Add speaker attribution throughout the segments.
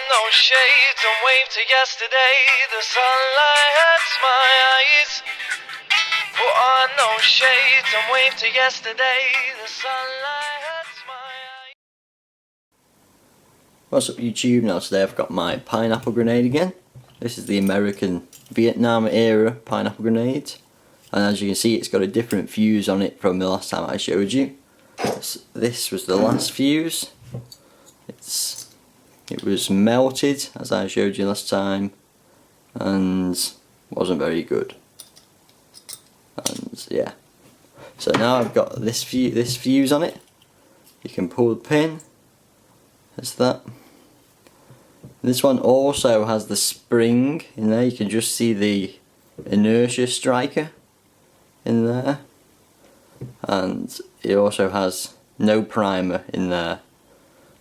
Speaker 1: on those shades and wave to yesterday. The sunlight hurts my eyes. Put on those shades and wave to yesterday. The sunlight hurts my eyes.
Speaker 2: What's up YouTube? Now today I've got my pineapple grenade again. This is the American Vietnam era pineapple grenade. And as you can see, it's got a different fuse on it from the last time I showed you. This was the last fuse. It was melted, as I showed you last time, and wasn't very good. And yeah, so now I've got this fuse on it. You can pull the pin. There's that. This one also has the spring in there. You can just see the inertia striker in there, and it also has no primer in there.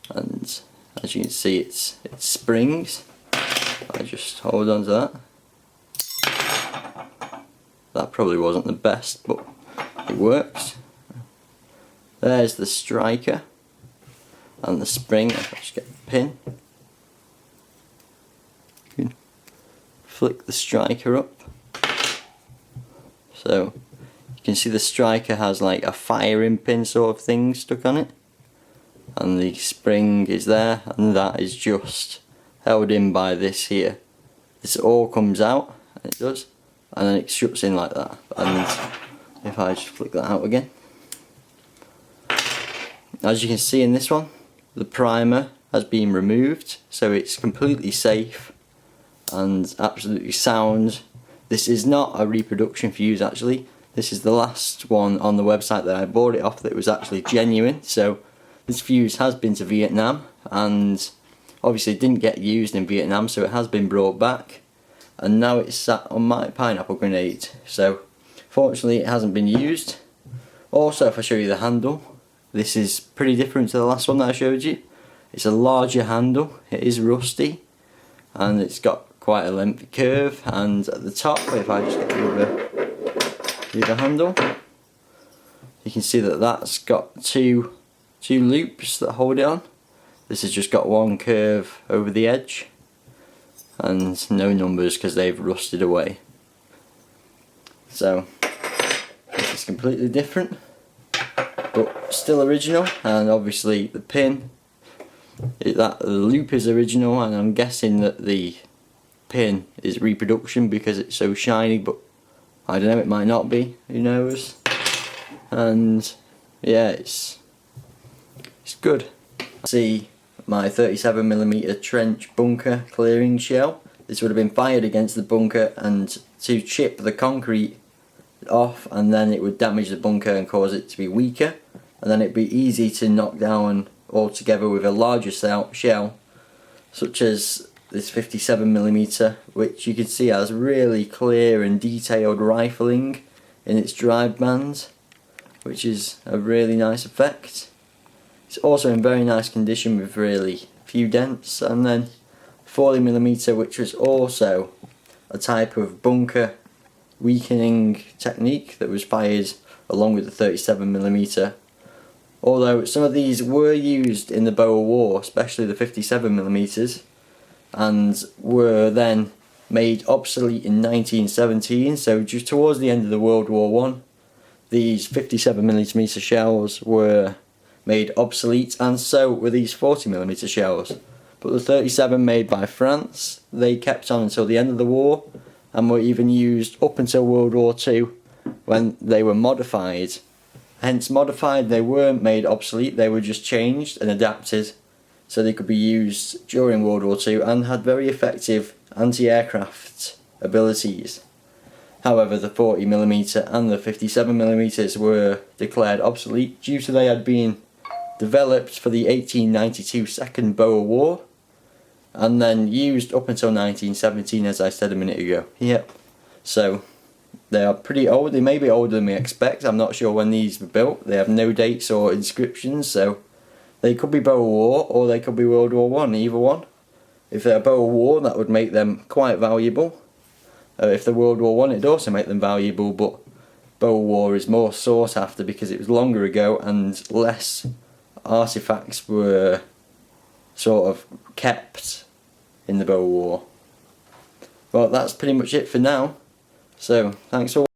Speaker 2: And as you can see, it springs. I just hold on to that. That probably wasn't the best, but it works. There's the striker and the spring. If I just get the pin, you can flick the striker up. So you can see the striker has like a firing pin sort of thing stuck on it, and the spring is there, and that is just held in by this here. This all comes out, and it does, and then it shuts in like that. And if I just flick that out again, as you can see in this one, the primer has been removed, so it's completely safe and absolutely sound. This is not a reproduction fuse actually. This is the last one on the website that I bought it off that was actually genuine. So this fuse has been to Vietnam, and obviously it didn't get used in Vietnam, so it has been brought back, and now it's sat on my pineapple grenade. So fortunately it hasn't been used. Also, if I show you the handle, this is pretty different to the last one that I showed you. It's a larger handle, it is rusty, and it's got quite a lengthy curve, and at the top, if I just get the other handle, you can see that that's got two loops that hold it on. This has just got one curve over the edge and no numbers because they've rusted away. So it's completely different, but still original. And obviously the pin, the loop is original, and I'm guessing that the pin is reproduction because it's so shiny, but I don't know, it might not be, who knows. And yeah, it's good. See my 37mm trench bunker clearing shell. This would have been fired against the bunker and to chip the concrete off, and then it would damage the bunker and cause it to be weaker, and then it'd be easy to knock down altogether with a larger shell, such as this 57mm, which you can see has really clear and detailed rifling in its drive bands, which is a really nice effect. It's also in very nice condition with really few dents. And then 40mm, which was also a type of bunker weakening technique that was fired along with the 37mm. Although some of these were used in the Boer War, especially the 57mm, and were then made obsolete in 1917. So just towards the end of the World War I, these 57mm shells were made obsolete, and so were these 40mm shells. But the 37 made by France, they kept on until the end of the war, and were even used up until World War II, when they were modified. Hence modified, they weren't made obsolete, they were just changed and adapted so they could be used during World War II, and had very effective anti-aircraft abilities. However, the 40mm and the 57mm were declared obsolete due to they had been developed for the 1892 Second Boer War, and then used up until 1917, as I said a minute ago. Yep. So they are pretty old. They may be older than we expect. I'm not sure when these were built. They have no dates or inscriptions, so they could be Boer War or they could be World War I, either one. If they're Boer War, that would make them quite valuable. If they're World War I, it'd also make them valuable, but Boer War is more sought after because it was longer ago and less artifacts were sort of kept in the Boer War. Well, that's pretty much it for now. So, thanks for watching.